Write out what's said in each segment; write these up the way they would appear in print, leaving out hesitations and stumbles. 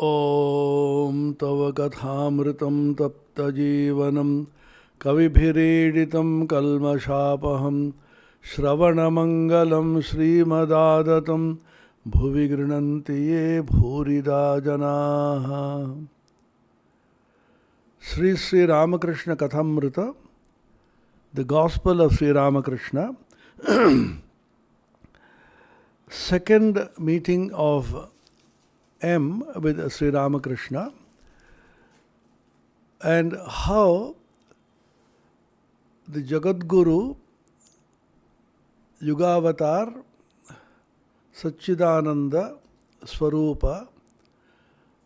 ॐ तव कथामृतं तप्तजीवनं कविभिरीडितं कल्मषापहं श्रवणमङ्गलं श्रीमदादतं भुवि गृह्णन्ति ये भूरिदा जनाः। Sri Sri Ramakrishna Kathamrita, the Gospel of Sri Ramakrishna, second meeting of M with Sri Ramakrishna, and how the Jagadguru, Yugavatar, Satchidananda, Swarupa,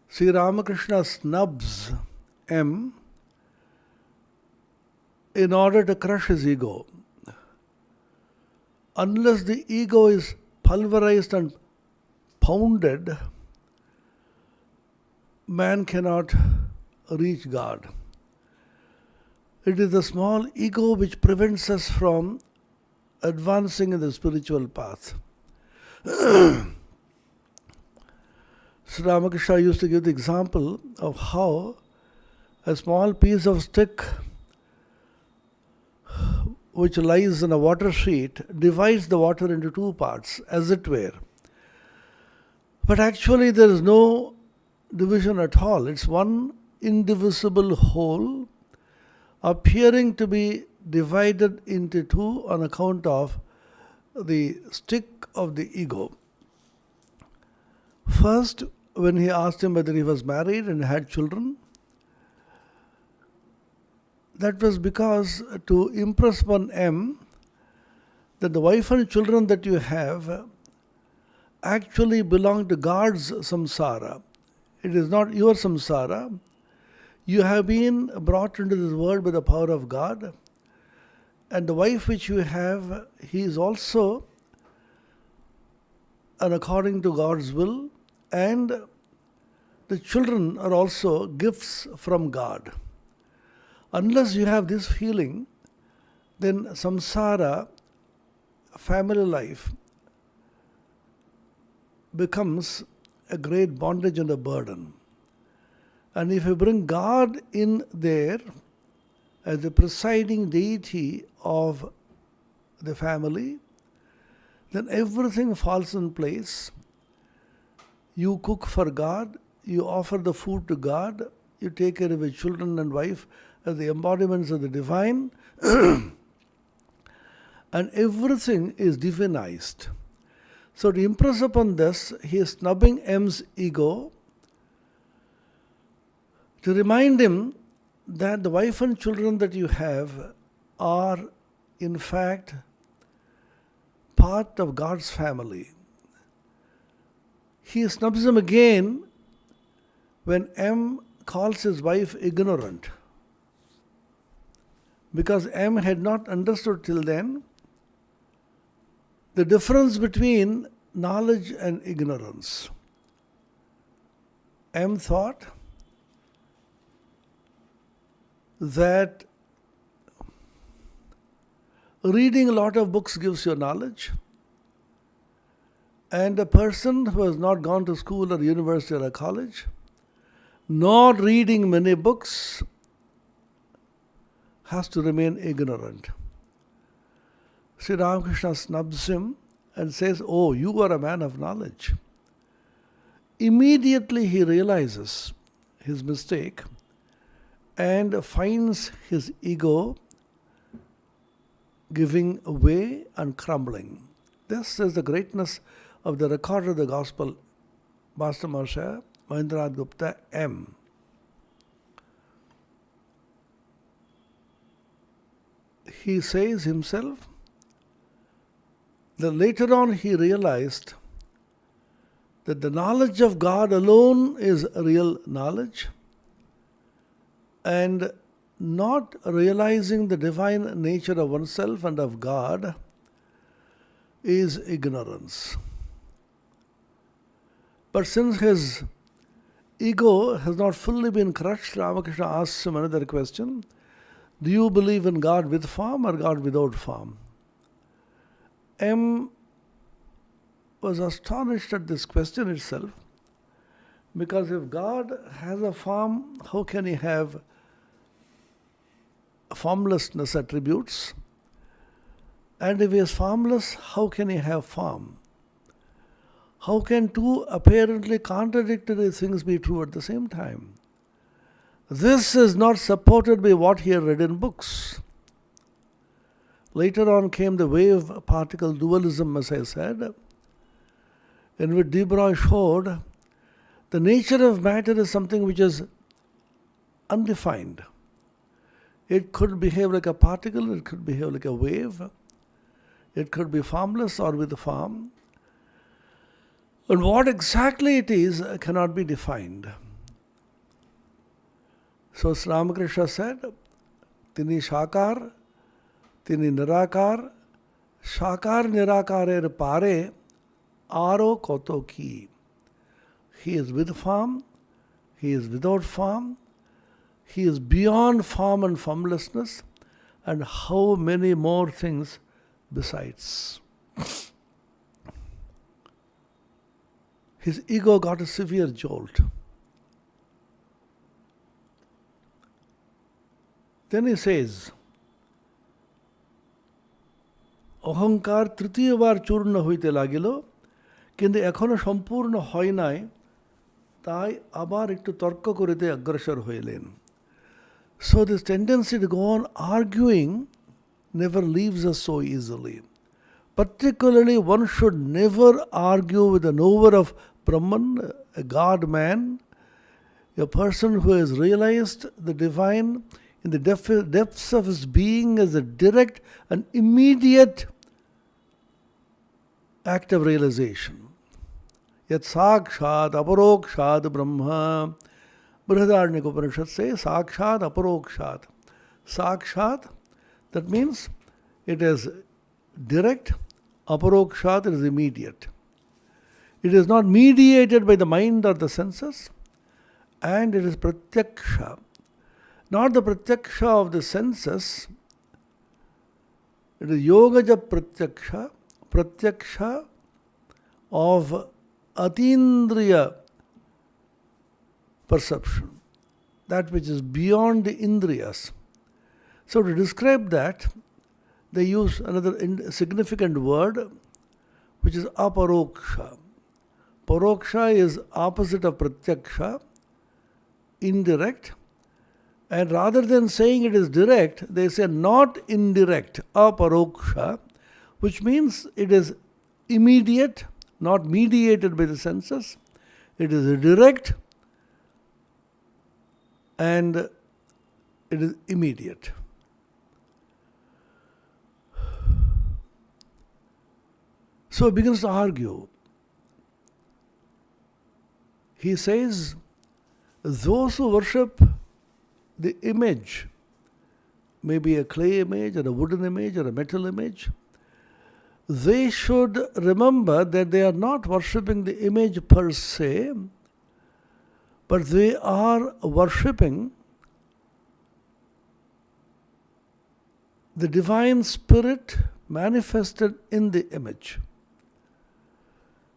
Sri Ramakrishna snubs M in order to crush his ego. Unless the ego is pulverized and pounded, man cannot reach God. It is the small ego which prevents us from advancing in the spiritual path. Sri Ramakrishna used to give the example of how a small piece of stick which lies in a water sheet divides the water into two parts, as it were. But actually there is no division at all. It's one indivisible whole appearing to be divided into two on account of the stick of the ego. First, when he asked him whether he was married and had children, that was because to impress upon M that the wife and children that you have actually belong to God's samsara. It is not your samsara. You have been brought into this world by the power of God, and the wife which you have, he is also according to God's will, and the children are also gifts from God. Unless you have this feeling, then samsara, family life, becomes a great bondage and a burden. And if you bring God in there as the presiding deity of the family, then everything falls in place. You cook for God, you offer the food to God, you take care of your children and wife as the embodiments of the divine, and everything is divinized. So to impress upon this, he is snubbing M's ego to remind him that the wife and children that you have are in fact part of God's family. He snubs him again when M calls his wife ignorant, because M had not understood till then the difference between knowledge and ignorance. M thought that reading a lot of books gives you knowledge, and a person who has not gone to school or university or a college, nor reading many books, has to remain ignorant. Sri Ramakrishna snubs him and says, "Oh, you are a man of knowledge." Immediately he realizes his mistake and finds his ego giving way and crumbling. This is the greatness of the recorder of the Gospel, Master Maharshaya Mahendranath Gupta M. He says himself that later on he realized that the knowledge of God alone is real knowledge, and not realizing the divine nature of oneself and of God is ignorance. But since his ego has not fully been crushed, Ramakrishna asks him another question. Do you believe in God with form or God without form? M was astonished at this question itself, because if God has a form, how can he have formlessness attributes? And if he is formless, how can he have form? How can two apparently contradictory things be true at the same time? This is not supported by what he had read in books. Later on came the wave-particle dualism, as I said, in which de Broglie showed the nature of matter is something which is undefined. It could behave like a particle, it could behave like a wave, it could be formless or with a form. And what exactly it is cannot be defined. So Sri Ramakrishna said, Tini Shakar, Tini Nirakar, Shakar Nirakarer Pare, Aro Koto Ki. He is with form, he is without form, he is beyond form and formlessness, and how many more things besides. His ego got a severe jolt. Then he says, অহংকার তৃতীয়বার চূর্ণ হইতে লাগিল, কিন্তু এখনো সম্পূর্ণ হয় নাই, তাই আবার একটু তর্ক করিতে অগ্রসর হইলেন. So this tendency to go on arguing never leaves us so easily. Particularly, one should never argue with a knower of Brahman, a God man, a person who has realized the divine in the depths of his being as a direct and immediate act of realization. Yat sakshat aparokshat brahma. Brihadaranyaka Upanishad says sakshat aparokshat. Sakshat, that means it is direct, aparokshat, it is immediate. It is not mediated by the mind or the senses, and it is pratyaksha. Not the pratyaksha of the senses, it is yogaja pratyaksha, pratyaksha of atindriya perception, that which is beyond the indriyas. So to describe that, they use another significant word, which is aparoksha. Paroksha is opposite of pratyaksha, indirect, and rather than saying it is direct, they say not indirect, aparoksha, which means it is immediate, not mediated by the senses. It is direct and it is immediate. So he begins to argue. He says, those who worship the image, maybe a clay image or a wooden image or a metal image, they should remember that they are not worshipping the image per se, but they are worshipping the divine spirit manifested in the image.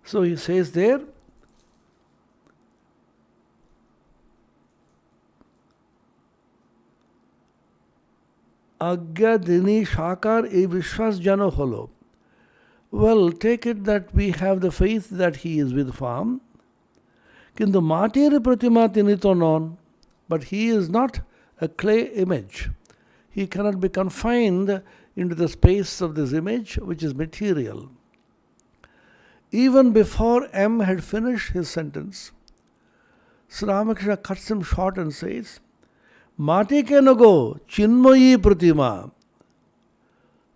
So he says there, Agya Dini Shakar e Vishwas Jano Holo. Well, take it that we have the faith that he is with form. Kintu Matiri Pratima Tinito non, but he is not a clay image. He cannot be confined into the space of this image, which is material. Even before M had finished his sentence, Sri Ramakrishna cuts him short and says, Mati kenago chinmayi pratima.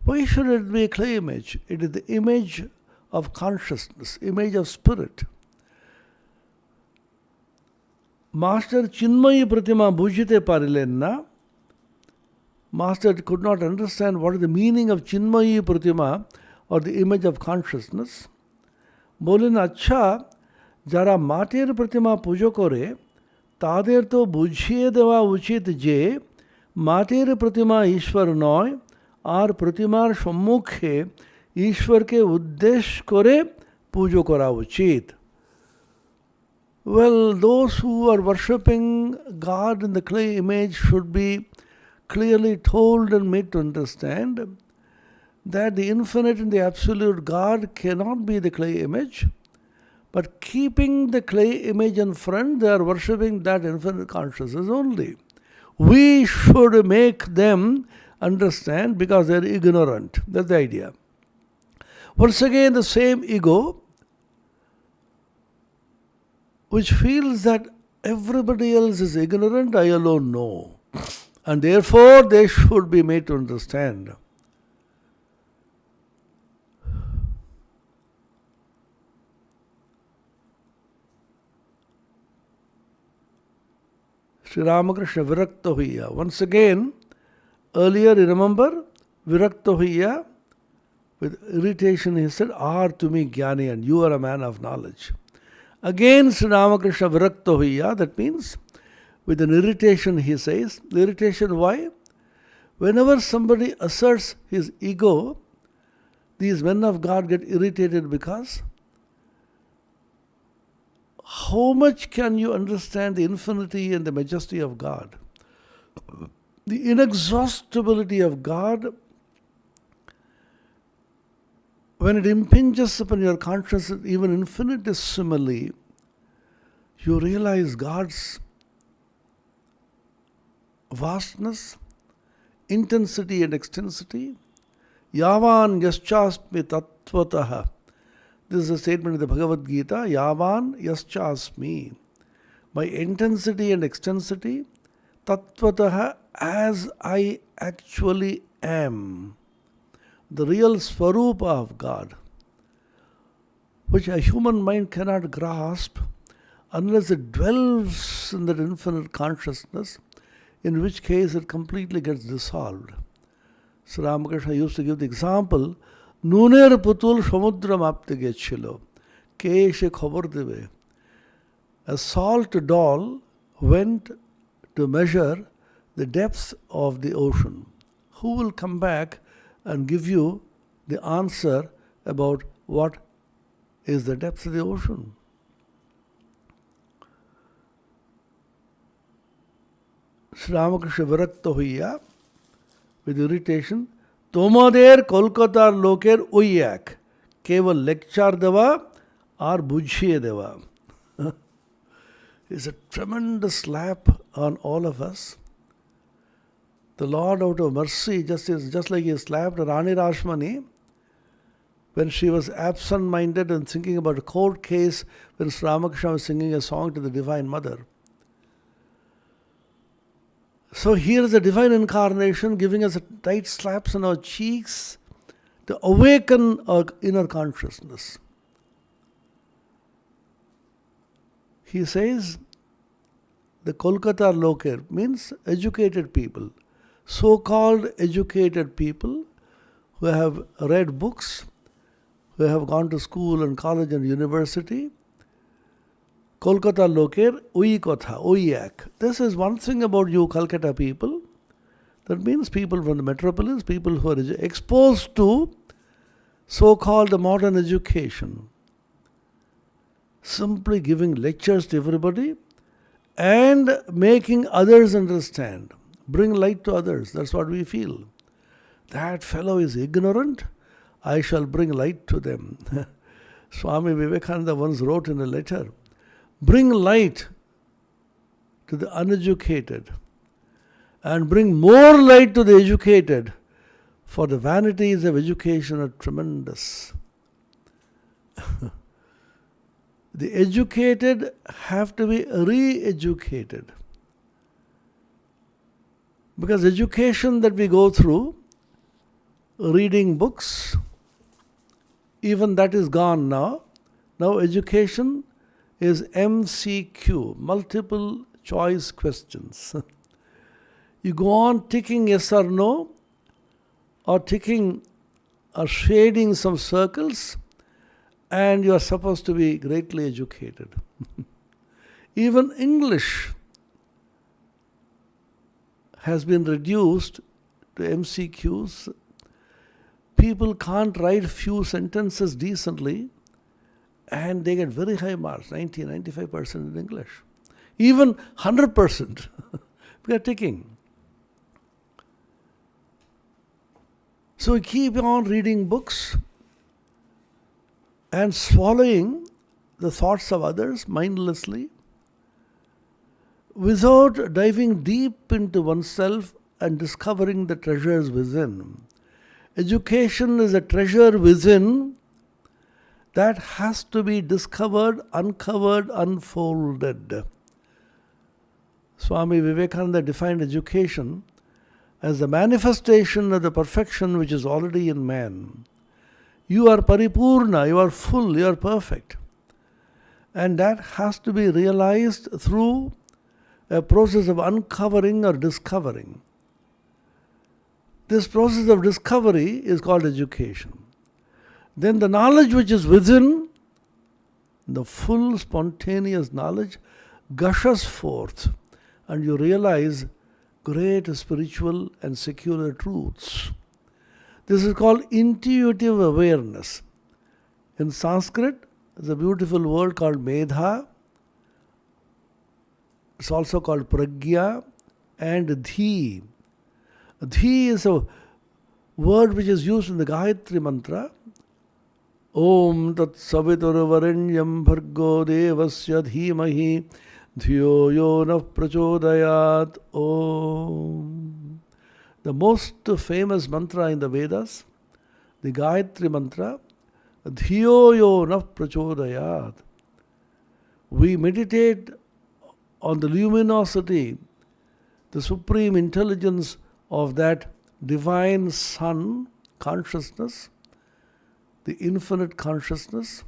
Why should it be a clay image? It is the image of consciousness, image of spirit. Master Chinmayi Pratima bujite parilenna. Master could not understand what is the meaning of Chinmayi Pratima or the image of consciousness. Bolen acha jara matir Pratima pujo kore, তাদের তো বুঝিয়ে দেওয়া উচিত যে মাটির প্রতিমা ঈশ্বর নয়, আর প্রতিমার সম্মুখে ঈশ্বরকে উদ্দেশ্য করে pujo kora uchit. Well, those who are worshipping God in the clay image should be clearly told and made to understand that the infinite and the absolute God cannot be the clay image, but keeping the clay image in front, they are worshipping that infinite consciousness only. We should make them understand because they are ignorant. That's the idea. Once again, the same ego which feels that everybody else is ignorant, I alone know. And therefore, they should be made to understand. Sri Ramakrishna Virakta Huiya. Once again, earlier you remember, Virakta Huiya, with irritation he said, Are to me Jnani and you are a man of knowledge. Again, Sri Ramakrishna Virakta Huiya, that means with an irritation he says, irritation why? Whenever somebody asserts his ego, these men of God get irritated because how much can you understand the infinity and the majesty of God? The inexhaustibility of God, when it impinges upon your consciousness even infinitesimally, you realize God's vastness, intensity and extensity. Yavan yaschasmi tattvataha. This is a statement in the Bhagavad Gita. Yavan yaschasmi. My intensity and extensity, tattvataha, as I actually am. The real Svarupa of God, which a human mind cannot grasp unless it dwells in that infinite consciousness, in which case it completely gets dissolved. Sri Ramakrishna used to give the example, Nuner putul samudram apte gechilo, keshe khobor debe. A salt doll went to measure the depths of the ocean. Who will come back and give you the answer about what is the depth of the ocean? Sri Ramakrishna Virakta Huiya, with irritation, Tomader Kolkatar Loker Uyak, Keval lecture deva or bujhiye deva. It's a tremendous slap on all of us. The Lord, out of mercy, just like He slapped Rani Rashmani when she was absent-minded and thinking about a court case when Sri Ramakrishna was singing a song to the Divine Mother. So here is the Divine Incarnation giving us tight slaps on our cheeks to awaken our inner consciousness. He says, the Kolkata Loker means educated people. So-called educated people who have read books, who have gone to school and college and university. Kolkata Loker, Ui Kotha, Uyak. This is one thing about you Calcutta people. That means people from the metropolis, people who are exposed to so-called modern education. Simply giving lectures to everybody and making others understand. Bring light to others. That's what we feel. That fellow is ignorant. I shall bring light to them. Swami Vivekananda once wrote in a letter, bring light to the uneducated and bring more light to the educated, for the vanities of education are tremendous. The educated have to be re-educated. Because education that we go through, reading books, even that is gone now. Now education is MCQ, multiple choice questions. You go on ticking yes or no, or ticking or shading some circles, and you are supposed to be greatly educated. Even English has been reduced to MCQs. People can't write few sentences decently, and they get very high marks, 90, 95% in English. Even 100%. We are taking. So we keep on reading books and swallowing the thoughts of others mindlessly without diving deep into oneself and discovering the treasures within. Education is a treasure within that has to be discovered, uncovered, unfolded. Swami Vivekananda defined education as the manifestation of the perfection which is already in man. You are paripurna, you are full, you are perfect. And that has to be realized through a process of uncovering or discovering. This process of discovery is called education. Then the knowledge which is within, the full spontaneous knowledge, gushes forth, and you realize great spiritual and secular truths. This is called intuitive awareness. In Sanskrit, there's a beautiful word called medha. It's also called pragya and dhi. Dhi is a word which is used in the Gayatri mantra. Om tat saviturvarenyam bhargo devasya dhimahi dhiyo yo na prachodayat. Om. The most famous mantra in the Vedas, the Gayatri mantra, dhiyo yo na prachodayat. We meditate on the luminosity, the supreme intelligence of that divine Sun consciousness, the infinite consciousness,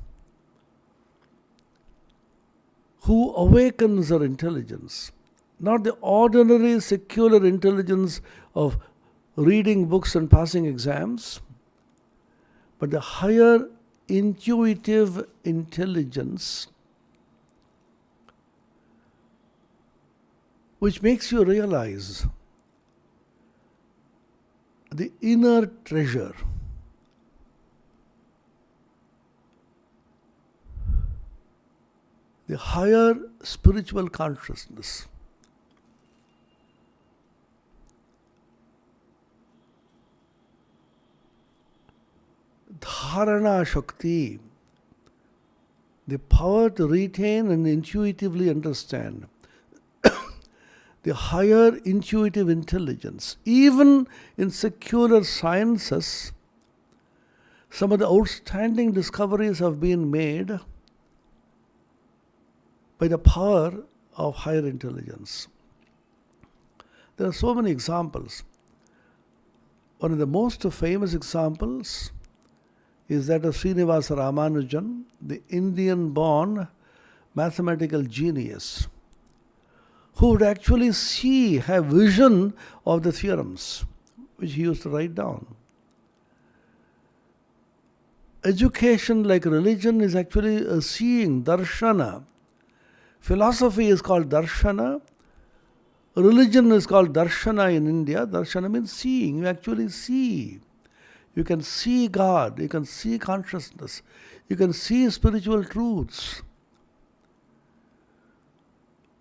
who awakens our intelligence. Not the ordinary secular intelligence of reading books and passing exams, but the higher intuitive intelligence which makes you realize the inner treasure. The higher spiritual consciousness. Dharana Shakti, the power to retain and intuitively understand. The higher intuitive intelligence. Even in secular sciences, some of the outstanding discoveries have been made by the power of higher intelligence. There are so many examples. One of the most famous examples is that of Srinivasa Ramanujan, the Indian-born mathematical genius, who would actually have vision of the theorems, which he used to write down. Education, like religion, is actually a seeing, darshana. Philosophy is called darshana. Religion is called darshana in India. Darshana means seeing. You actually see. You can see God. You can see consciousness. You can see spiritual truths.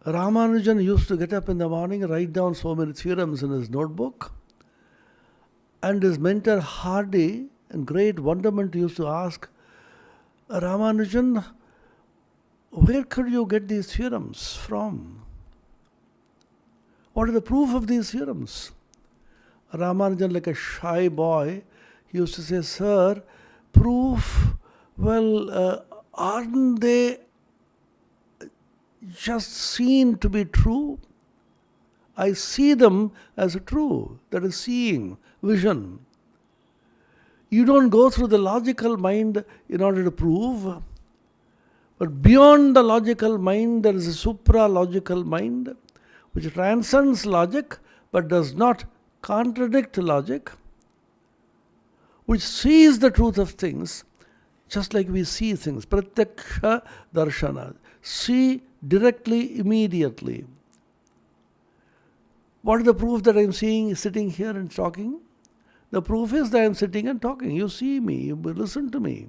Ramanujan used to get up in the morning, write down so many theorems in his notebook. And his mentor Hardy, in great wonderment, used to ask, Ramanujan, where could you get these theorems from? What is the proof of these theorems? Ramanujan, like a shy boy, he used to say, Sir, proof, well, aren't they just seen to be true? I see them as true. That is seeing, vision. You don't go through the logical mind in order to prove. But beyond the logical mind, there is a supra-logical mind which transcends logic but does not contradict logic, which sees the truth of things just like we see things. Pratyaksha darshana. See directly, immediately. What is the proof that I am seeing, sitting here and talking? The proof is that I am sitting and talking. You see me, you listen to me.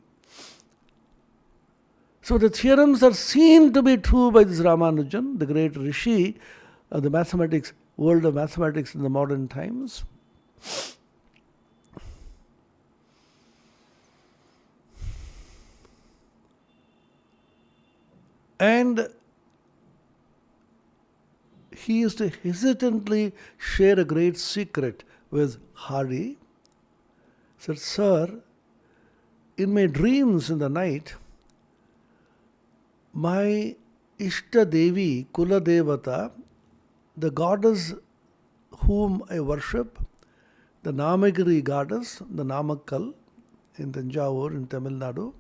So the theorems are seen to be true by this Ramanujan, the great Rishi of the mathematics, world of mathematics in the modern times. And he used to hesitantly share a great secret with Hardy. He said, "Sir, in my dreams in the night, my Ishta Devi, Kula Devata, the goddess whom I worship, the Namagiri goddess, the Namakkal in Tanjavur in Tamil Nadu,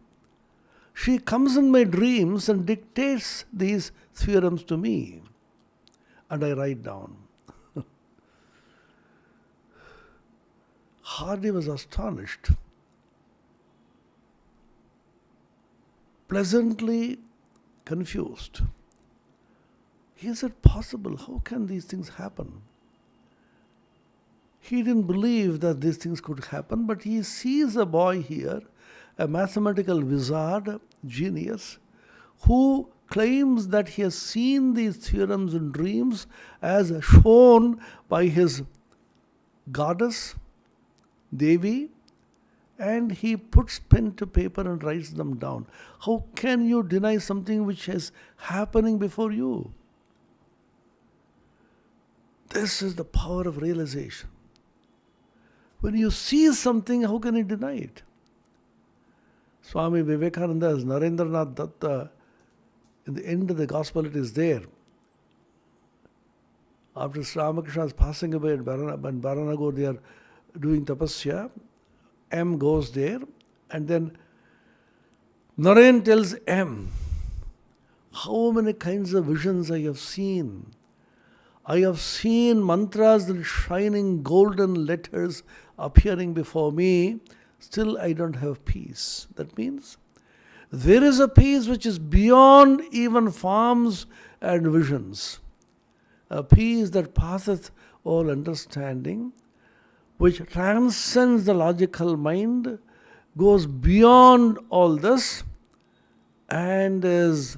she comes in my dreams and dictates these theorems to me, and I write down." Hardy was astonished, pleasantly confused. Is it possible? How can these things happen? He didn't believe that these things could happen, but he sees a boy here, a mathematical wizard, genius, who claims that he has seen these theorems in dreams as shown by his goddess, Devi, and he puts pen to paper and writes them down. How can you deny something which is happening before you? This is the power of realization. When you see something, how can you deny it? Swami Vivekananda's Narendranath Datta, in the end of the gospel, it is there. After Sri Ramakrishna is passing away at Baranagar, they are doing tapasya. M goes there, and then Naren tells M, "How many kinds of visions I have seen. I have seen mantras in shining golden letters appearing before me. Still I don't have peace." That means there is a peace which is beyond even forms and visions. A peace that passeth all understanding, which transcends the logical mind, goes beyond all this, and is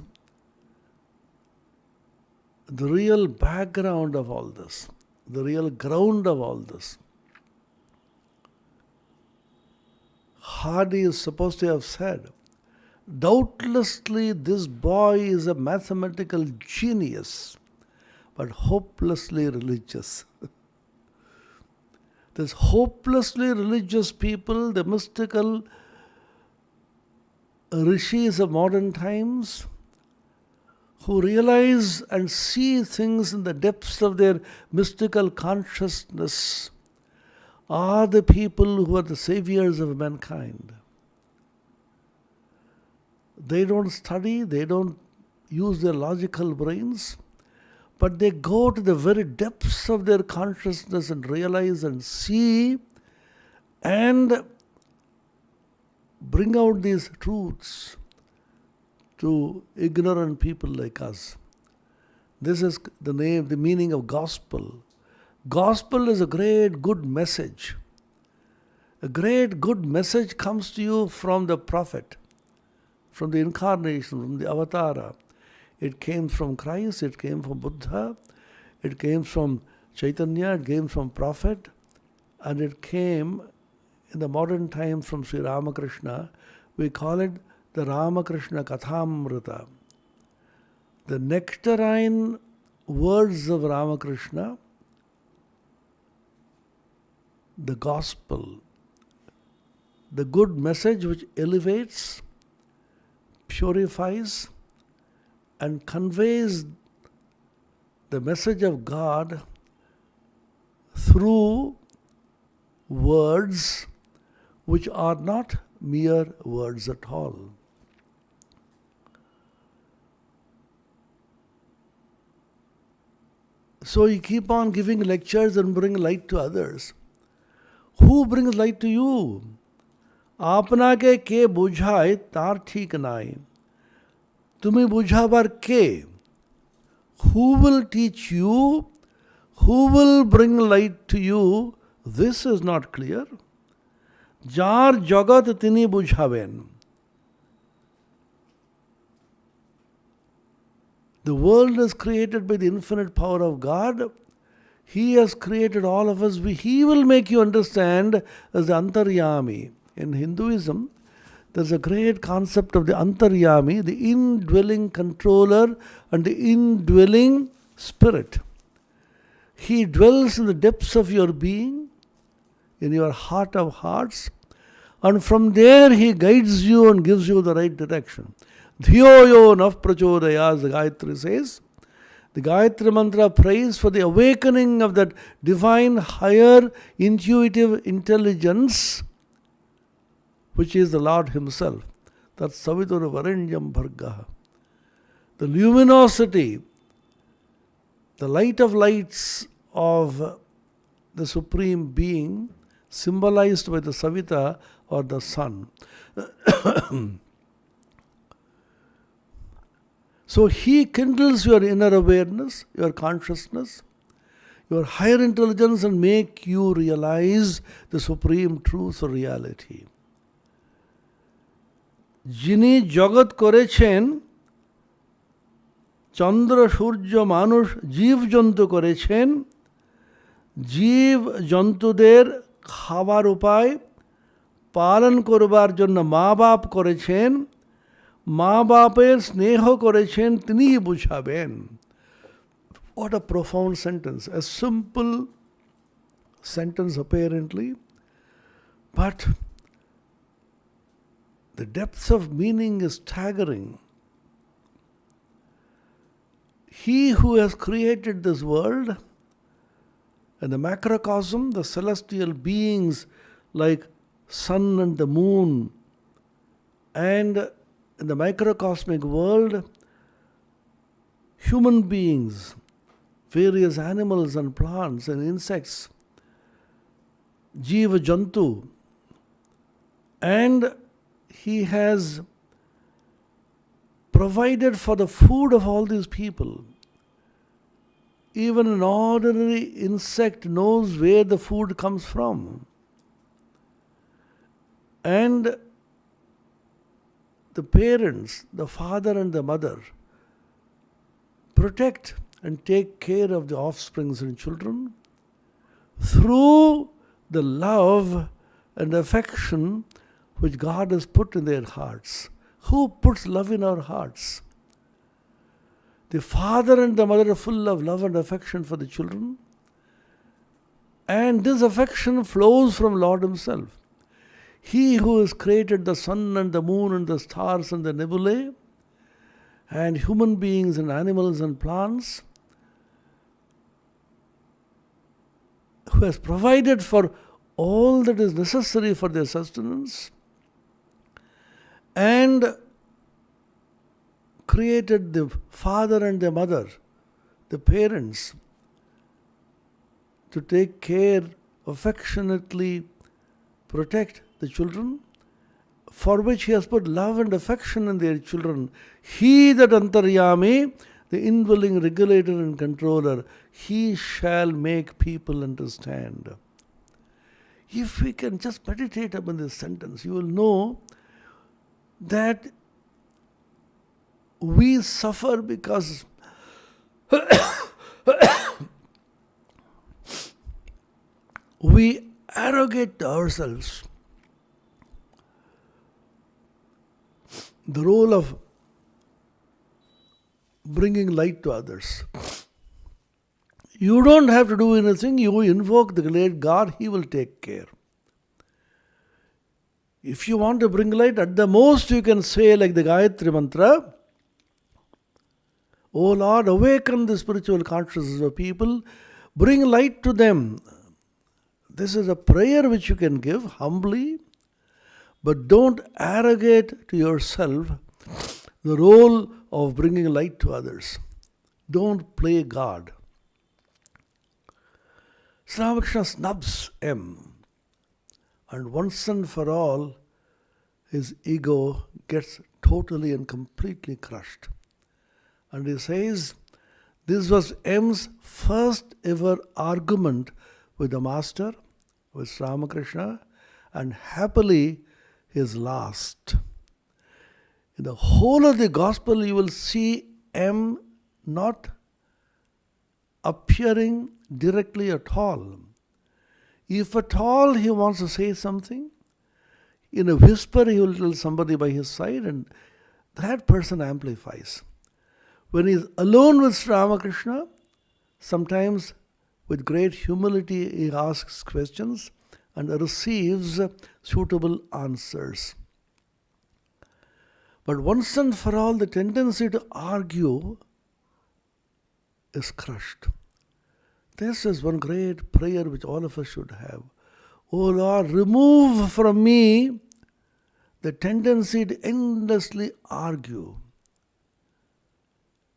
the real background of all this, the real ground of all this. Hardy is supposed to have said, "Doubtlessly this boy is a mathematical genius, but hopelessly religious." These hopelessly religious people, the mystical rishis of modern times, who realize and see things in the depths of their mystical consciousness, are the people who are the saviors of mankind. They don't study, they don't use their logical brains, but they go to the very depths of their consciousness and realize and see and bring out these truths to ignorant people like us. This is the meaning of gospel. Gospel is a great good message. A great good message comes to you from the prophet, from the incarnation, from the avatara. It came from Christ, it came from Buddha, it came from Chaitanya, it came from prophet, and it came in the modern time from Sri Ramakrishna. We call it the Ramakrishna Kathamrita. The nectarine words of Ramakrishna, the gospel, the good message which elevates, purifies, and conveys the message of God through words which are not mere words at all. So you keep on giving lectures and bring light to others. Who brings light to you? आपना के बुझाए तार ठीक नाई. तुम्हें बुझाবার কে? Who will teach you? Who will bring light to you? This is not clear. যার জগৎ তিনি বুঝাবেন. The world is created by the infinite power of God. He has created all of us. He will make you understand as the Antaryami. In Hinduism, there's a great concept of the Antaryami, the indwelling controller and the indwelling spirit. He dwells in the depths of your being, in your heart of hearts, and from there he guides you and gives you the right direction. Dhiyo yo nav prachodayas, the Gayatri says. The Gayatri Mantra prays for the awakening of that divine, higher, intuitive intelligence, which is the Lord Himself. That's Savitur Varenyam Bhargaha. The luminosity, the light of lights of the Supreme Being, symbolized by the Savita or the sun. So He kindles your inner awareness, your consciousness, your higher intelligence, and make you realize the supreme truth or reality. যিনি জগৎ করেছেন, চন্দ্র সূর্য মানুষ জীব জন্তু করেছেন, জীব জন্তুদের খাবার উপায় পালন করবার জন্য মা বাপ করেছেন, মা বাপের স্নেহ করেছেন, তিনিই বুঝাবেন. What a profound sentence. A simple sentence apparently, but the depth of meaning is staggering. He who has created this world and the macrocosm, the celestial beings like sun and the moon, and in the microcosmic world, human beings, various animals and plants and insects, Jiva Jantu, and He has provided for the food of all these people. Even an ordinary insect knows where the food comes from. And the parents, the father and the mother, protect and take care of the offsprings and children through the love and affection which God has put in their hearts. Who puts love in our hearts? The father and the mother are full of love and affection for the children. And this affection flows from Lord Himself. He who has created the sun and the moon and the stars and the nebulae, and human beings and animals and plants, who has provided for all that is necessary for their sustenance, and created the father and the mother, the parents, to take care, affectionately protect the children, for which He has put love and affection in their children. He, that Antaryami, the indwelling regulator and controller, He shall make people understand. If we can just meditate upon this sentence, you will know that we suffer because we arrogate to ourselves the role of bringing light to others. You don't have to do anything. You invoke the great God, He will take care. If you want to bring light, at the most you can say like the Gayatri Mantra, O Lord, awaken the spiritual consciousness of people, bring light to them. This is a prayer which you can give humbly, but don't arrogate to yourself the role of bringing light to others. Don't play God. Sri Ramakrishna snubs M, and once and for all, his ego gets totally and completely crushed. And he says, this was M's first ever argument with the Master, with Sri Ramakrishna, and happily his last. In the whole of the Gospel, you will see M not appearing directly at all. If at all he wants to say something, in a whisper he will tell somebody by his side, and that person amplifies. When he is alone with Sri Ramakrishna, sometimes with great humility he asks questions and receives suitable answers. But once and for all, the tendency to argue is crushed. This is one great prayer which all of us should have. O Lord, remove from me the tendency to endlessly argue.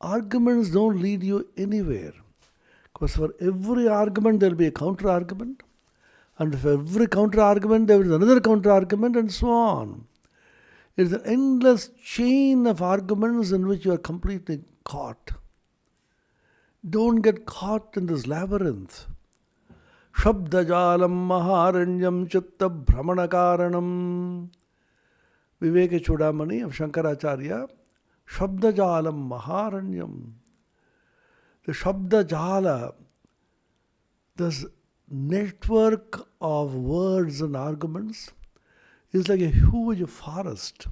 Arguments don't lead you anywhere. Because for every argument there will be a counter-argument. And for every counter-argument there is another counter-argument, and so on. It is an endless chain of arguments in which you are completely caught. Don't get caught in this labyrinth. Shabdajalam maharanyam chitta brahmanakaranam. Viveka Chudamani of Shankaracharya. Shabdajalam maharanyam. The Shabdajala, this network of words and arguments, is like a huge forest.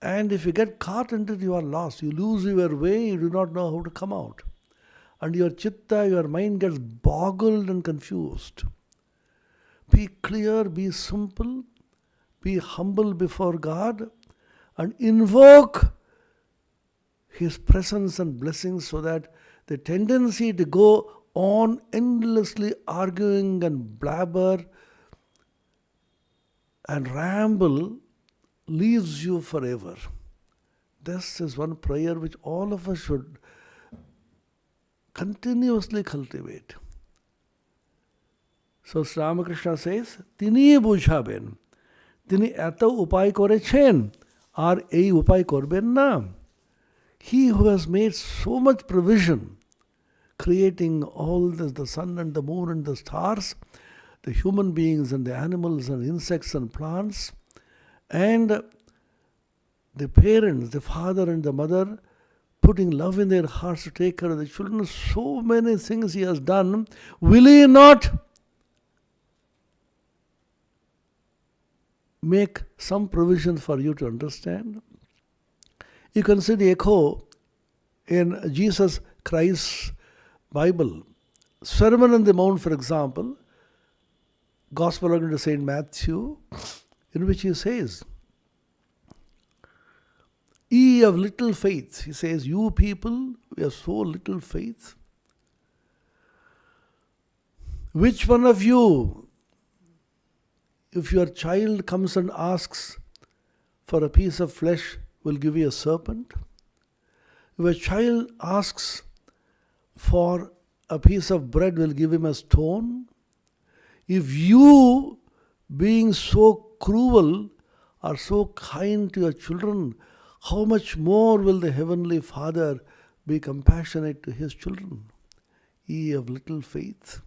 And if you get caught into it, you are lost. You lose your way, you do not know how to come out. And your chitta, your mind gets boggled and confused. Be clear, be simple, be humble before God, and invoke His presence and blessings so that the tendency to go on endlessly arguing and blabber and ramble leaves you forever. This is one prayer which all of us should continuously cultivate. So Sri Ramakrishna says, Tini বুঝাবেন, তিনি এত উপায় করেছেন, আর এই উপায় করবেন না. He who has made so much provision, creating all this, the sun and the moon and the stars, the human beings and the animals and insects and plants, and the parents, the father and the mother, putting love in their hearts to take care of the children. So many things He has done. Will He not make some provision for you to understand? You can see the echo in Jesus Christ's Bible. Sermon on the Mount, for example, Gospel according to St. Matthew, in which He says, Ye of little faith. He says, you people, we have so little faith. Which one of you, if your child comes and asks for a piece of flesh, will give you a serpent? If a child asks for a piece of bread, will give him a stone? If you, being so cruel, are so kind to your children, how much more will the Heavenly Father be compassionate to His children? Ye of little faith.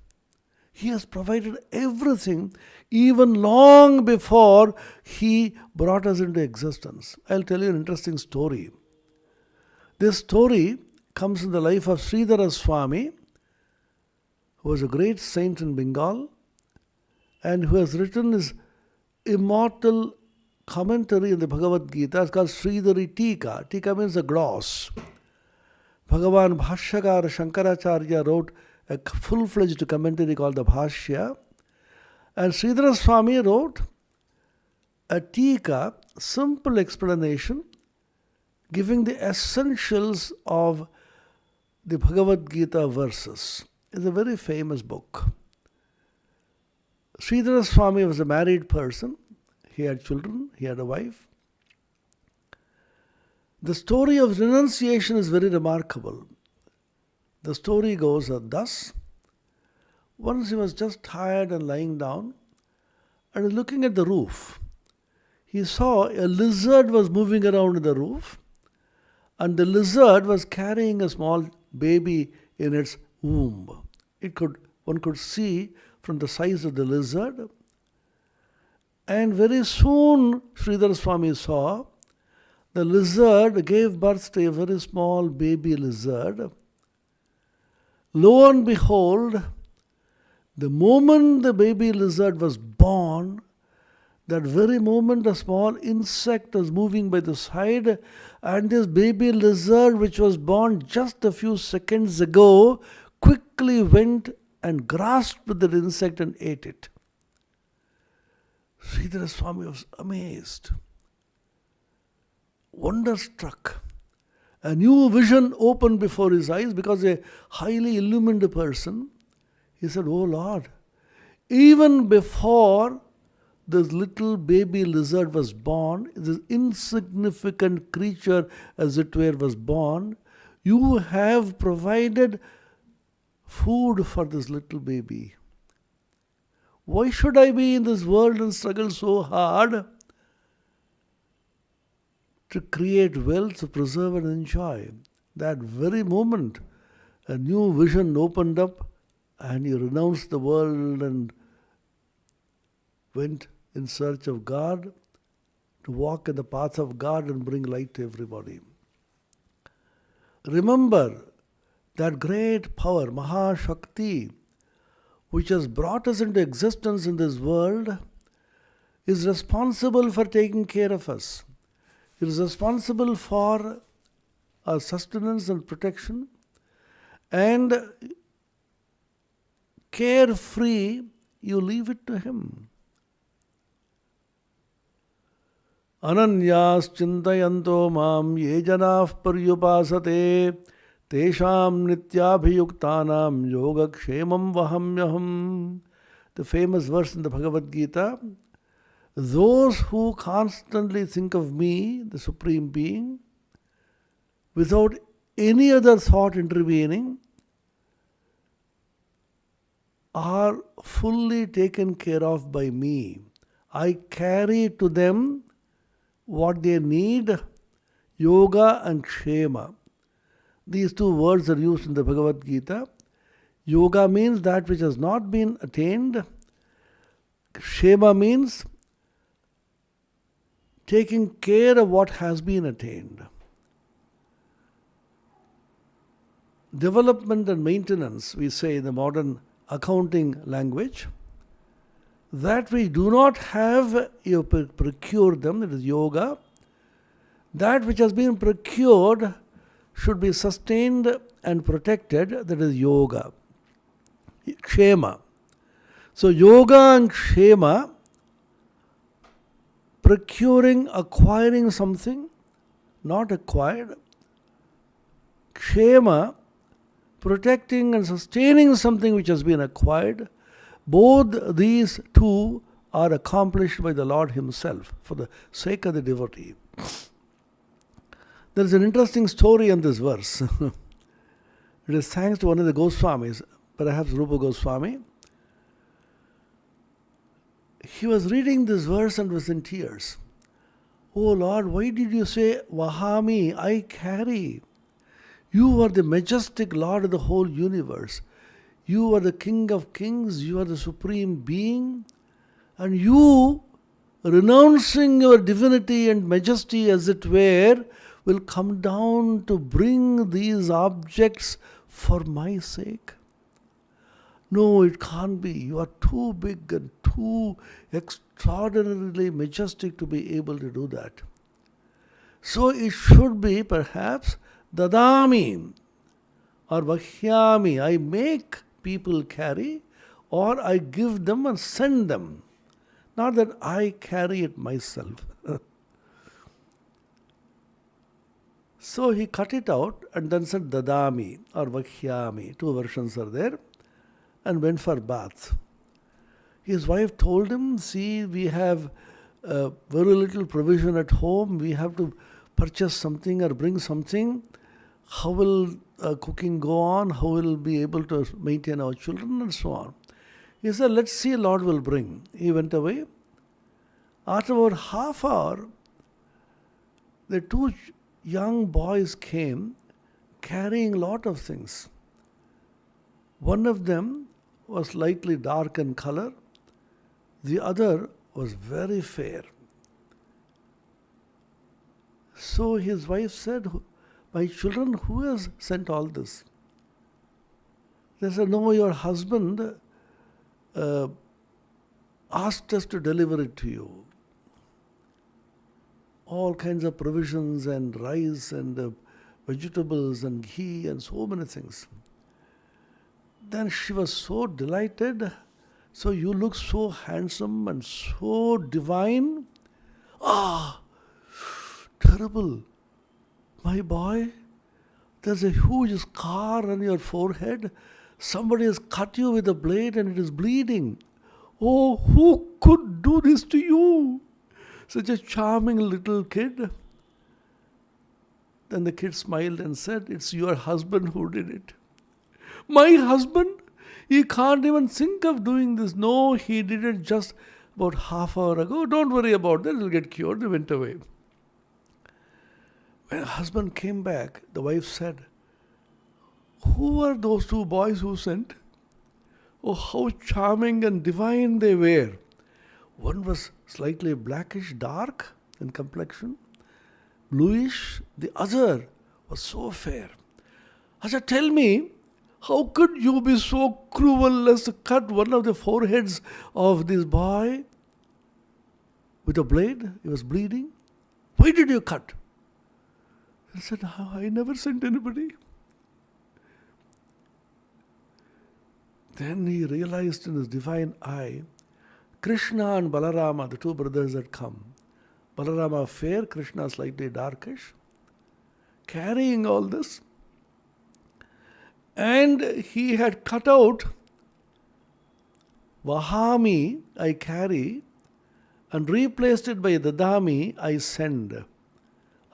He has provided everything even long before He brought us into existence. I'll tell you an interesting story. This story comes in the life of Sridhara Swami, who was a great saint in Bengal and who has written his immortal commentary in the Bhagavad Gita. It's called Sridhari Tika. Tika means a gloss. Bhagavan Bhashyakar Shankaracharya wrote a full-fledged commentary called the Bhashya. And Sridhara Swami wrote a Tika, simple explanation, giving the essentials of the Bhagavad Gita verses. It's a very famous book. Sridhara Swami was a married person. He had children, he had a wife. The story of renunciation is very remarkable. The story goes thus. Once he was just tired and lying down and looking at the roof. He saw a lizard was moving around the roof, and the lizard was carrying a small baby in its womb. One could see from the size of the lizard. And very soon Sridhara Swami saw the lizard gave birth to a very small baby lizard. Lo and behold, the moment the baby lizard was born, that very moment a small insect was moving by the side, and this baby lizard, which was born just a few seconds ago, quickly went and grasped that insect and ate it. Sridhara Swami was amazed, wonderstruck. A new vision opened before his eyes because a highly illumined person. He said, "Oh Lord, even before this little baby lizard was born, this insignificant creature as it were was born, you have provided food for this little baby. Why should I be in this world and struggle so hard to create wealth, to preserve and enjoy?" That very moment, a new vision opened up, and he renounced the world and went in search of God, to walk in the path of God and bring light to everybody. Remember that great power, Mahashakti, which has brought us into existence in this world, is responsible for taking care of us. It is responsible for our sustenance and protection, and carefree, you leave it to Him. Ananyas chintayanto mam ye janah paryupasate tesham nityabhiyuktanam yogakshemam vahamyaham. The famous verse in the Bhagavad Gita, those who constantly think of me, the Supreme Being, without any other thought intervening, are fully taken care of by me. I carry to them what they need, yoga and kshema. These two words are used in the Bhagavad Gita. Yoga means that which has not been attained. Kshema means taking care of what has been attained. Development and maintenance, we say in the modern accounting language. That we do not have, you procure them, that is yoga. That which has been procured should be sustained and protected, that is yoga. Kshema. So yoga and kshema, procuring, acquiring something, not acquired. Kshema, protecting and sustaining something which has been acquired. Both these two are accomplished by the Lord Himself for the sake of the devotee. There is an interesting story in this verse. It is thanks to one of the Goswamis, perhaps Rupa Goswami. He was reading this verse and was in tears. "Oh Lord, why did you say, Vahami, I carry? You are the majestic Lord of the whole universe. You are the King of Kings, you are the Supreme Being, and you, renouncing your divinity and majesty as it were, will come down to bring these objects for my sake. No, it can't be. You are too big and too extraordinarily majestic to be able to do that. So it should be perhaps Dadami or Vakhyami. I make people carry, or I give them and send them. Not that I carry it myself." So he cut it out and then said Dadami or Vakhyami. Two versions are there, and went for bath. His wife told him, "See, we have very little provision at home. We have to purchase something or bring something. How will cooking go on? How will we be able to maintain our children?" and so on. He said, "Let's see, Lord will bring." He went away. After about half hour, the two young boys came carrying a lot of things. One of them was slightly dark in color. The other was very fair. So his wife said, "My children, who has sent all this?" They said, "No, your husband uh, asked us to deliver it to you. All kinds of provisions and rice and vegetables and ghee and so many things." Then she was so delighted. "So you look so handsome and so divine." Ah, terrible. "My boy, there's a huge scar on your forehead. Somebody has cut you with a blade and it is bleeding. Oh, who could do this to you? Such a charming little kid." Then the kid smiled and said, "It's your husband who did it." "My husband? He can't even think of doing this." "No, he did it just about half hour ago. Don't worry about that. It'll get cured." He went away. When her husband came back, the wife said, "Who are those two boys who sent? Oh, how charming and divine they were. One was slightly blackish dark in complexion, bluish. The other was so fair. I said, tell me, how could you be so cruel as to cut one of the foreheads of this boy with a blade? He was bleeding. Why did you cut?" I said, "I never sent anybody." Then he realized in his divine eye, Krishna and Balarama, the two brothers had come. Balarama fair, Krishna slightly darkish, carrying all this. And he had cut out Vahami, I carry, and replaced it by Dadami, I send.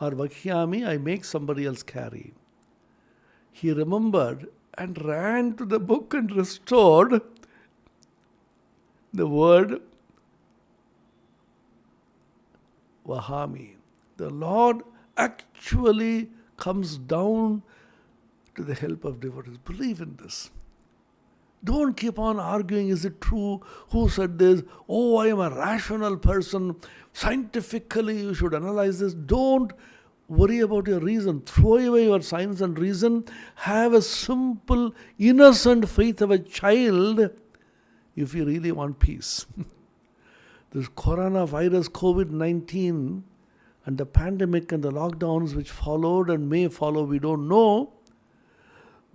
Or Vakhyami, I make somebody else carry. He remembered and ran to the book and restored the word Vahami. The Lord actually comes down to the help of devotees. Believe in this. Don't keep on arguing, is it true? Who said this? Oh, I am a rational person. Scientifically, you should analyze this. Don't worry about your reason. Throw away your science and reason. Have a simple, innocent faith of a child if you really want peace. This coronavirus, COVID-19, and the pandemic and the lockdowns which followed and may follow, we don't know.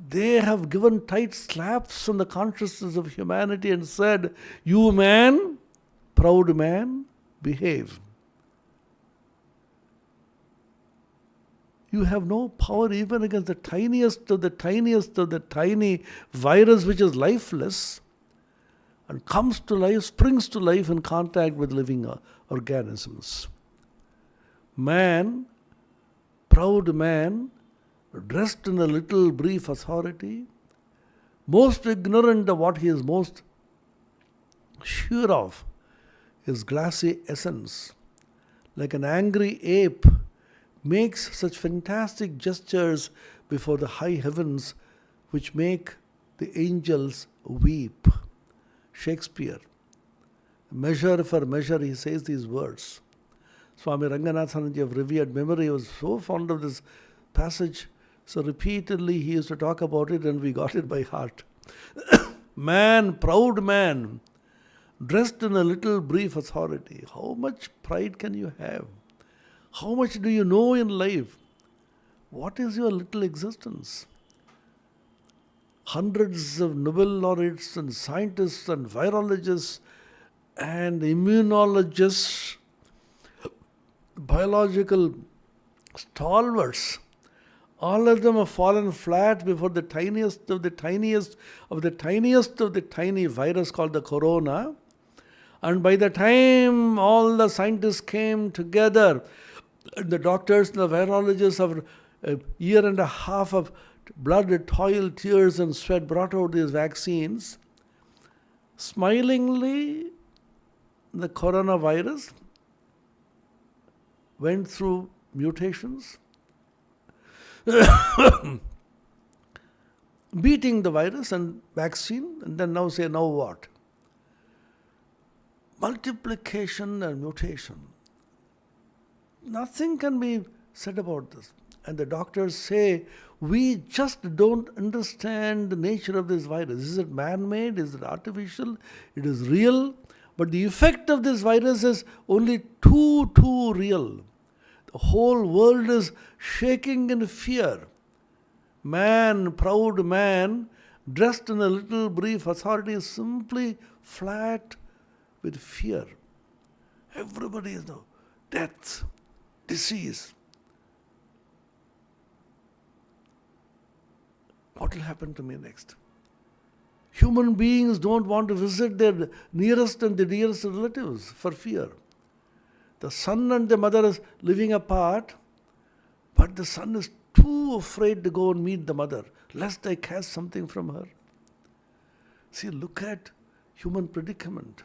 They have given tight slaps on the consciousness of humanity and said, you man, proud man, behave. You have no power even against the tiniest of the tiniest of the tiny virus which is lifeless and comes to life, springs to life in contact with living organisms. Man, proud man, dressed in a little brief authority, most ignorant of what he is most sure of, his glassy essence, like an angry ape, makes such fantastic gestures before the high heavens which make the angels weep. Shakespeare, measure for measure, he says these words. Swami Ranganathananji of revered memory was so fond of this passage, so repeatedly he used to talk about it and we got it by heart. Man, proud man, dressed in a little brief authority. How much pride can you have? How much do you know in life? What is your little existence? Hundreds of Nobel laureates and scientists and virologists and immunologists, biological stalwarts, all of them have fallen flat before the tiniest of the tiniest of the tiniest of the tiny virus called the corona. And by the time all the scientists came together, the doctors and the virologists of a year and a half of blood, toil, tears and sweat brought out these vaccines. Smilingly, the coronavirus went through mutations, beating the virus and vaccine, and then now say, now what? Multiplication and mutation. Nothing can be said about this. And the doctors say, we just don't understand the nature of this virus. Is it man-made? Is it artificial? It is real. But the effect of this virus is only too real. The whole world is shaking in fear. Man, proud man, dressed in a little brief authority, is simply flat with fear. Everybody is now death, disease. What will happen to me next? Human beings don't want to visit their nearest and the dearest relatives for fear. The son and the mother is living apart, but the son is too afraid to go and meet the mother, lest I catch something from her. See, look at human predicament.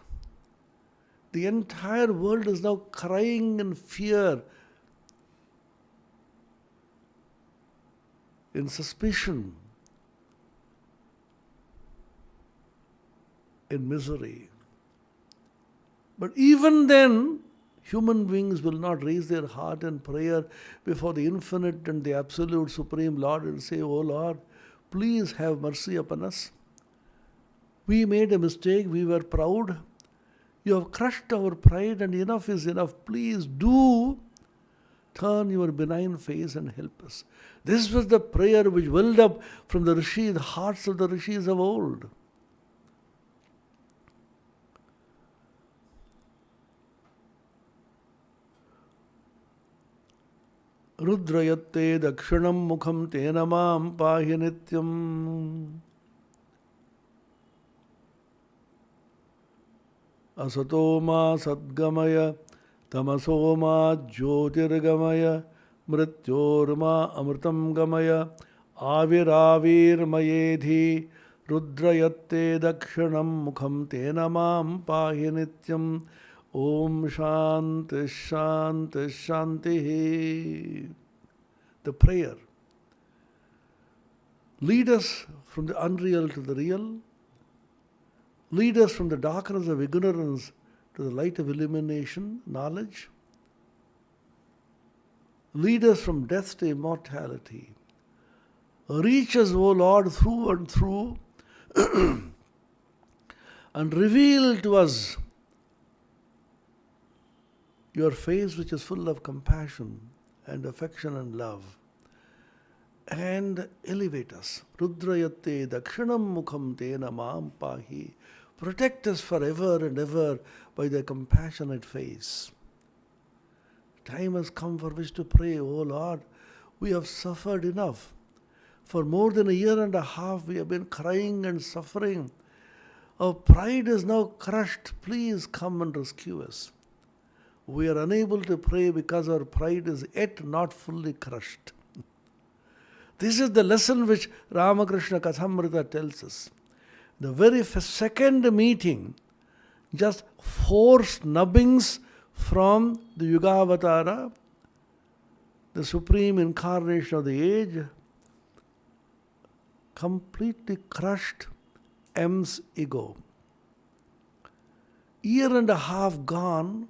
The entire world is now crying in fear, in suspicion, in misery. But even then, human beings will not raise their heart in prayer before the infinite and the absolute supreme Lord and say, "Oh Lord, please have mercy upon us. We made a mistake, we were proud. You have crushed our pride and enough is enough. Please do turn your benign face and help us." This was the prayer which welled up from the hearts of the rishis of old. Rudrayatte dakshinam mukham tena mam pahi nityam. Asato ma sadgamaya tamaso ma jyotirgamaya mrityor ma amritam gamaya aviravir mayedhi rudrayatte dakshinam mukham tena mam pahi nityam. Om Shanti Shanti Shanti. The prayer. Lead us from the unreal to the real. Lead us from the darkness of ignorance to the light of illumination, knowledge. Lead us from death to immortality. Reach us, O Lord, through and through, and reveal to us your face which is full of compassion and affection and love, and elevate us. Rudrayatte dakshinam mukham tena mam pahi. Protect us forever and ever by thy compassionate face. Time has come for which to pray, O Lord, we have suffered enough. For more than a year and a half we have been crying and suffering. Our pride is now crushed. Please come and rescue us. We are unable to pray because our pride is yet not fully crushed. This is the lesson which Ramakrishna Kathamrita tells us. The very second meeting, just 4 snubbings from the Yugavatara, the supreme incarnation of the age, completely crushed M's ego. Year and a half gone,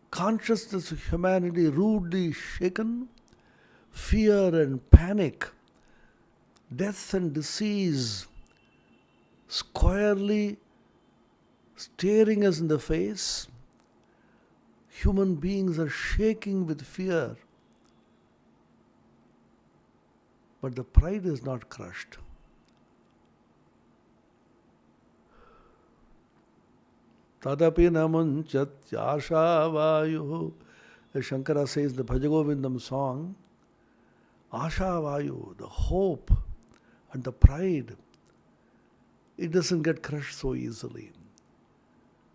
consciousness of humanity rudely shaken, fear and panic, death and disease squarely staring us in the face. Human beings are shaking with fear. But the pride is not crushed. Tadapi namunchat ashavayu. As Shankara says in the Bhajagovindam song, ashavayu, the hope and the pride, it doesn't get crushed so easily.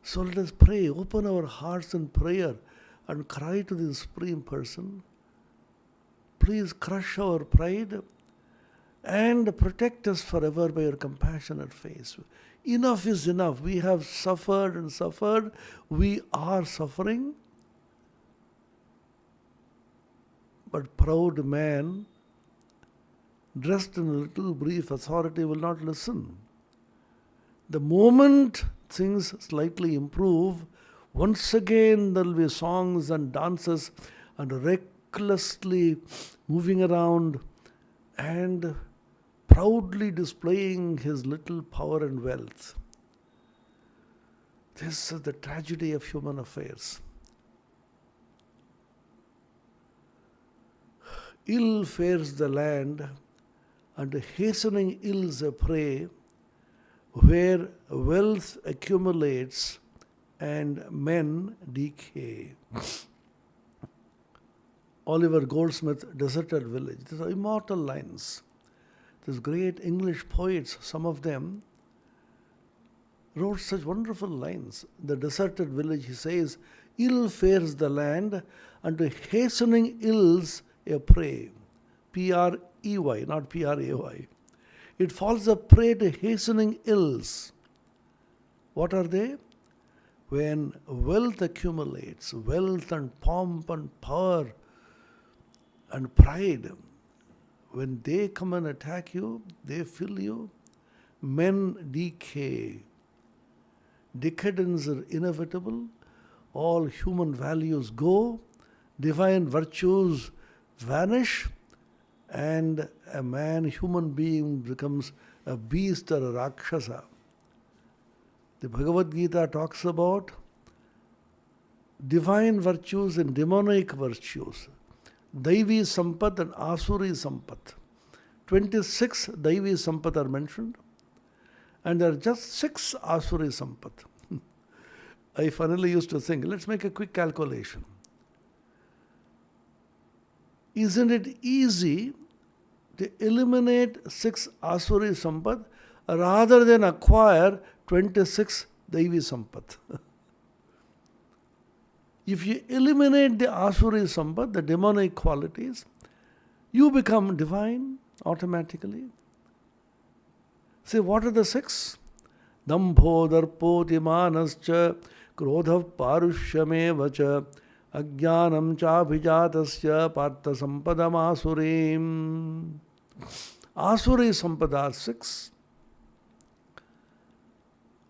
So let us pray, open our hearts in prayer and cry to the Supreme Person, please crush our pride and protect us forever by your compassionate face. Enough is enough. We have suffered and suffered. We are suffering. But proud man, dressed in a little brief authority, will not listen. The moment things slightly improve, once again there will be songs and dances and recklessly moving around and proudly displaying his little power and wealth. This is the tragedy of human affairs. Ill fares the land, and hastening ills a prey, where wealth accumulates and men decay. Oliver Goldsmith, Deserted Village. These are immortal lines. These great English poets, some of them, wrote such wonderful lines. The Deserted Village, he says, ill fares the land, and to hastening ills a prey. P-R-E-Y, not P-R-A-Y. It falls a prey to hastening ills. What are they? When wealth accumulates, wealth and pomp and power and pride, when they come and attack you, they fill you, men decay. Decadence is inevitable. All human values go, divine virtues vanish, and a man, human being, becomes a beast or a Rakshasa. The Bhagavad Gita talks about divine virtues and demonic virtues. Daivi Sampat and Asuri Sampat. 26 Daivi Sampat are mentioned, and there are just 6 Asuri Sampat. I finally used to think, let's make a quick calculation. Isn't it easy to eliminate 6 Asuri Sampat rather than acquire 26 Daivi Sampat? If you eliminate the Asuri Sampat, the demonic qualities, you become divine automatically. Say, what are the 6? Dambho darpo timanascha krodha parushyameva cha ajnanam cha abhijatasya partha sampadam asurim. Asuri Sampada are 6.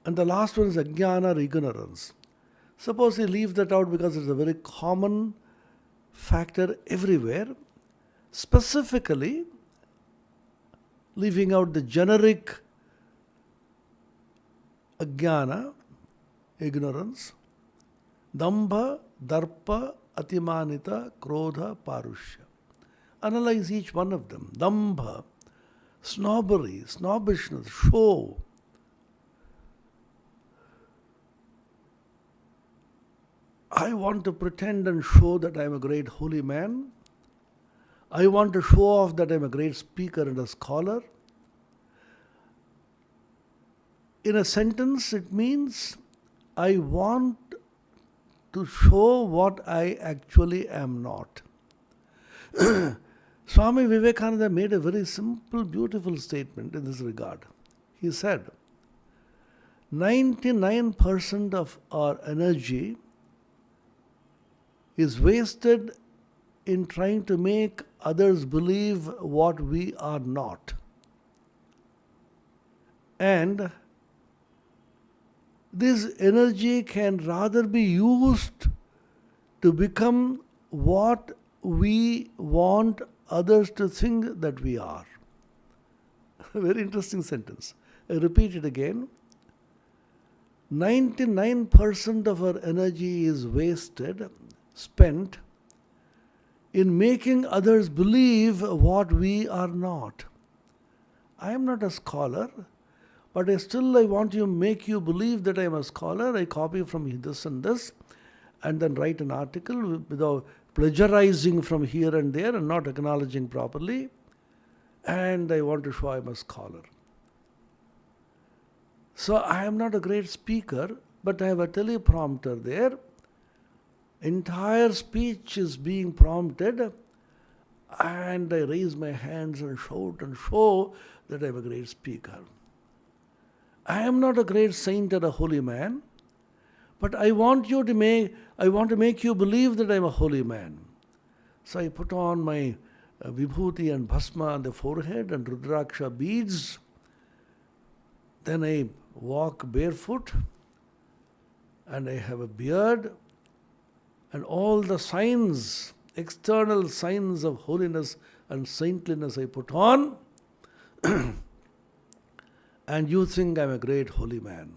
And the last one is ajnana or ignorance. Suppose you leave that out because it's a very common factor everywhere. Specifically, leaving out the generic ajnana, ignorance, dambha, darpa, atimanita, krodha, parushya. Analyze each one of them. Dambha, snobbery, snobbishness, show. I want to pretend and show that I am a great holy man. I want to show off that I am a great speaker and a scholar. In a sentence, it means I want to show what I actually am not. Swami Vivekananda made a very simple, beautiful statement in this regard. He said, 99% of our energy is wasted in trying to make others believe what we are not. And this energy can rather be used to become what we want others to think that we are. A very interesting sentence. I repeat it again. 99% of our energy is wasted, spent in making others believe what we are not. I am not a scholar, but I want to make you believe that I am a scholar. I copy from this and this, and then write an article without plagiarizing from here and there and not acknowledging properly. And I want to show I am a scholar. So I am not a great speaker, but I have a teleprompter there. Entire speech is being prompted, and I raise my hands and shout and show that I am a great speaker. I am not a great saint or a holy man, but I want to make you believe that I am a holy man. So I put on my vibhuti and bhasma on the forehead and rudraksha beads. Then I walk barefoot, and I have a beard, and all the signs external signs of holiness and saintliness I put on, and you think I'm a great holy man.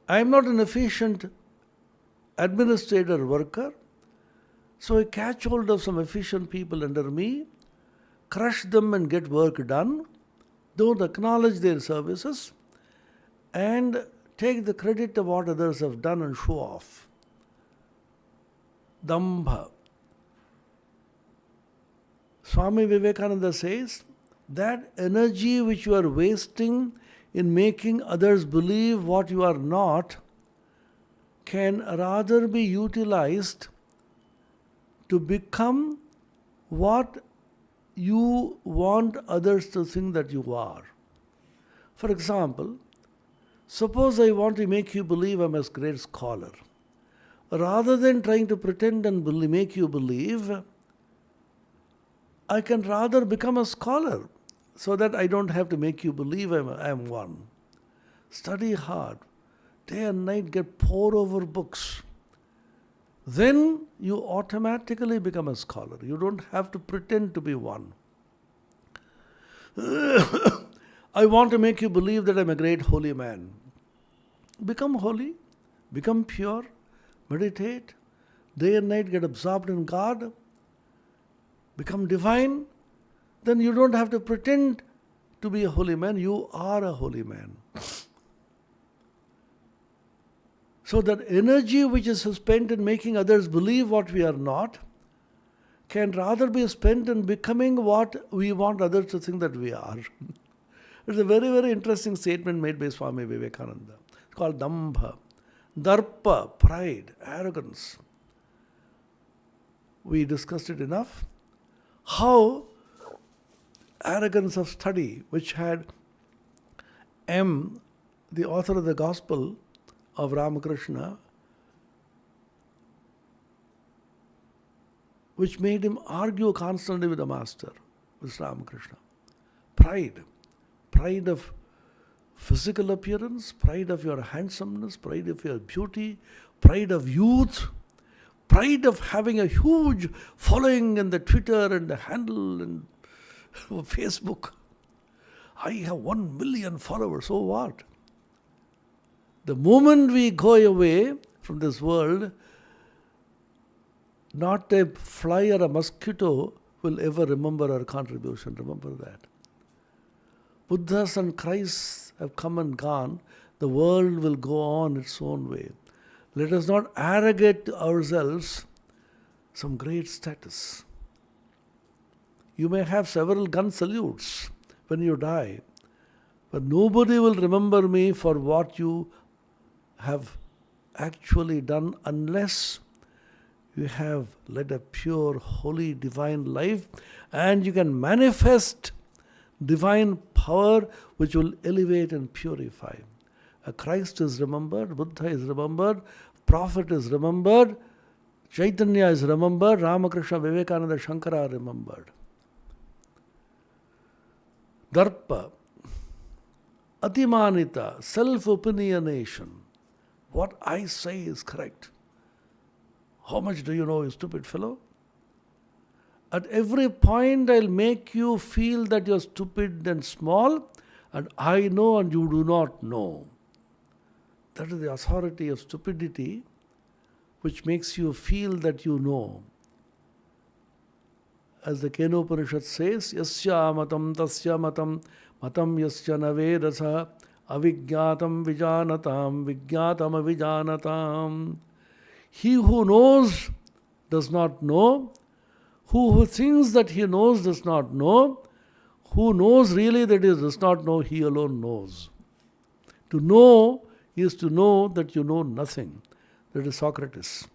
I am not an efficient administrator worker, so I catch hold of some efficient people under me, crush them and get work done, don't acknowledge their services, and take the credit of what others have done and show off. Dambha. Swami Vivekananda says that energy which you are wasting in making others believe what you are not can rather be utilized to become what you want others to think that you are. For example, suppose I want to make you believe I'm a great scholar. Rather than trying to pretend and make you believe, I can rather become a scholar so that I don't have to make you believe I'm one. Study hard. Day and night get pour over books. Then you automatically become a scholar. You don't have to pretend to be one. I want to make you believe that I'm a great holy man. Become holy, become pure, meditate, day and night get absorbed in God, become divine. Then you don't have to pretend to be a holy man. You are a holy man. So that energy which is spent in making others believe what we are not can rather be spent in becoming what we want others to think that we are. It's a very, very interesting statement made by Swami Vivekananda. It's called Dambha. Darpa, pride, arrogance. We discussed it enough. How arrogance of study, which had M., the author of the Gospel of Ramakrishna, which made him argue constantly with the master, with Ramakrishna. Pride of physical appearance, pride of your handsomeness, pride of your beauty, pride of youth, pride of having a huge following in the Twitter and the handle and Facebook. I have 1 million followers, so what? The moment we go away from this world, not a fly or a mosquito will ever remember our contribution. Remember that. Buddhas and Christs have come and gone. The world will go on its own way. Let us not arrogate to ourselves some great status. You may have several gun salutes when you die, but nobody will remember me for what you have actually done unless you have led a pure, holy, divine life, and you can manifest divine power which will elevate and purify. A Christ is remembered, Buddha is remembered, Prophet is remembered, Chaitanya is remembered, Ramakrishna, Vivekananda, Shankara are remembered. Darpa, Atimanita, self-opinionation. What I say is correct. How much do you know, you stupid fellow? At every point I'll make you feel that you're stupid and small, and I know and you do not know. That is the authority of stupidity, which makes you feel that you know. As the Kenopanishad says, Yasya matam tasya matam, matam yasya navedasa, avijñātam vijānatam, vijñātam avijānatam. He who knows does not know. Who thinks that he knows does not know. Who knows really that he does not know, he alone knows. To know is to know that you know nothing. That is Socrates.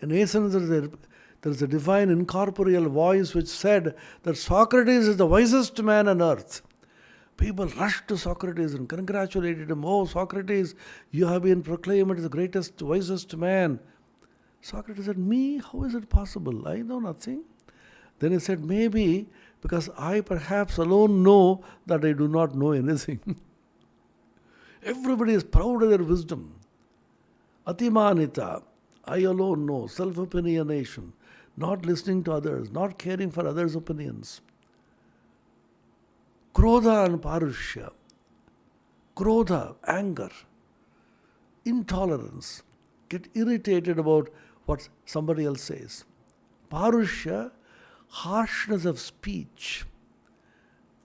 In essence, there is a divine incorporeal voice which said that Socrates is the wisest man on earth. People rushed to Socrates and congratulated him. Oh, Socrates, you have been proclaimed as the greatest, wisest man. Socrates said, me? How is it possible? I know nothing. Then he said, maybe because I perhaps alone know that I do not know anything. Everybody is proud of their wisdom. Atimanita, I alone know, self-opinionation, not listening to others, not caring for others' opinions. Krodha and Parushya. Krodha, anger, intolerance, get irritated about what somebody else says. Parushya, harshness of speech,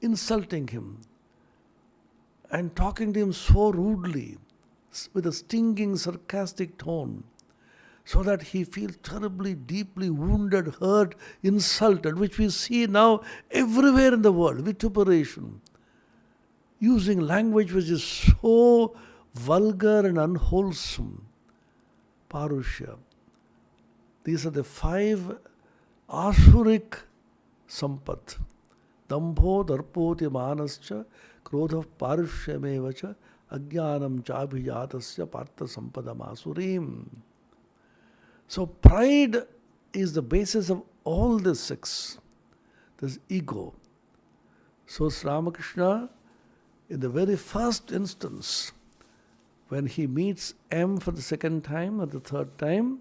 insulting him and talking to him so rudely with a stinging, sarcastic tone, so that he feels terribly, deeply wounded, hurt, insulted, which we see now everywhere in the world, vituperation, using language which is so vulgar and unwholesome. Parushya. These are the 5 asuric sampat. Dambho darpoti manascha krodha parushyame ajnanam chabhijatasya partha sampadam asurim. So pride is the basis of all the 6. This ego. So Sri Ramakrishna, in the very first instance, when he meets M for the second time or the third time,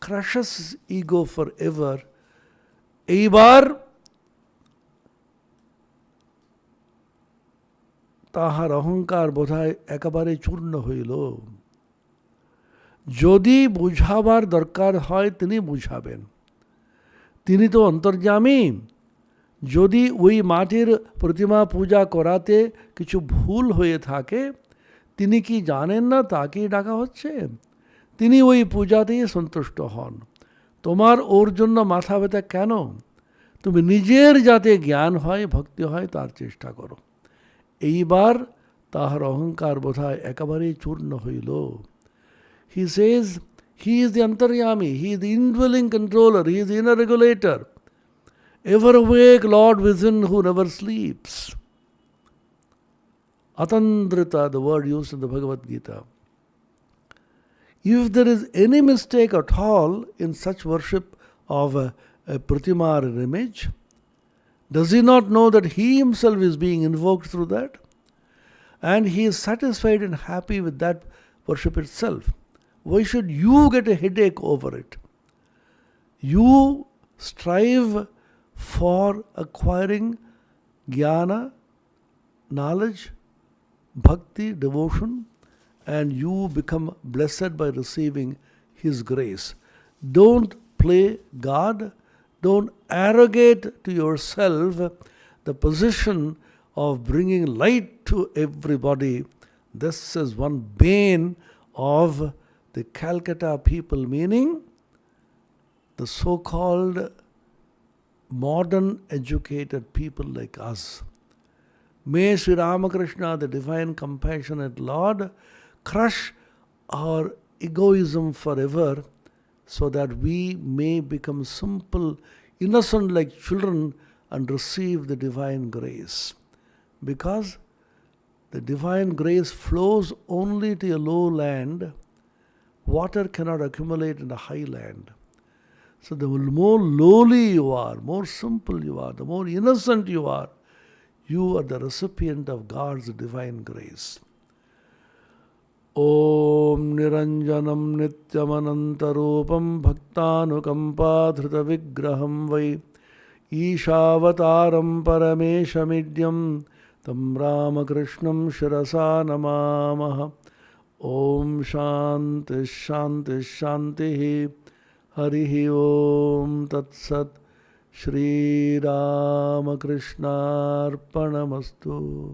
crushes his ego forever. Eibar তাহার অহংকার বোধহয় একেবারে চূর্ণ হইল। যদি বুঝাবার দরকার হয় তিনি বুঝাবেন, তিনি তো অন্তর্যামী। যদি ওই মাটির প্রতিমা পূজা করাতে কিছু ভুল হয়ে থাকে, তিনি কি জানেন না তাকেই ডাকা হচ্ছে? তিনি ওই পূজাতেই সন্তুষ্ট হন। তোমার ওর জন্য মাথা ব্যথা কেন? তুমি নিজের যাতে জ্ঞান হয়, ভক্তি হয়, তার চেষ্টা করো। এইবার তাহার অহংকার বোধহয় একেবারেই চূর্ণ হইল। He says, he is the antaryami, he is the indwelling controller, he is the inner regulator, ever awake Lord within who never sleeps. Atandrita, the word used in the Bhagavad Gita. If there is any mistake at all in such worship of a pratima or an image, does he not know that he himself is being invoked through that? And he is satisfied and happy with that worship itself. Why should you get a headache over it? You strive for acquiring jnana, knowledge, bhakti, devotion, and you become blessed by receiving His grace. Don't play God. Don't arrogate to yourself the position of bringing light to everybody. This is one bane of the Calcutta people, meaning the so-called modern educated people like us. May Sri Ramakrishna, the divine compassionate Lord, crush our egoism forever, so that we may become simple, innocent like children and receive the divine grace. Because the divine grace flows only to a low land. Water cannot accumulate in a high land. So the more lowly you are, more simple you are, the more innocent you are the recipient of God's divine grace. Om Niranjanam Nityamanantarupam Bhaktanukampa Vigraham Vai Ishavataram Parameshamidyam Tam Ramakrishnam Shirasa Namamaha. Om Shanti Shanti Shanti Harihi Om Tat Sat Shri Ramakrishna Arpanamastu.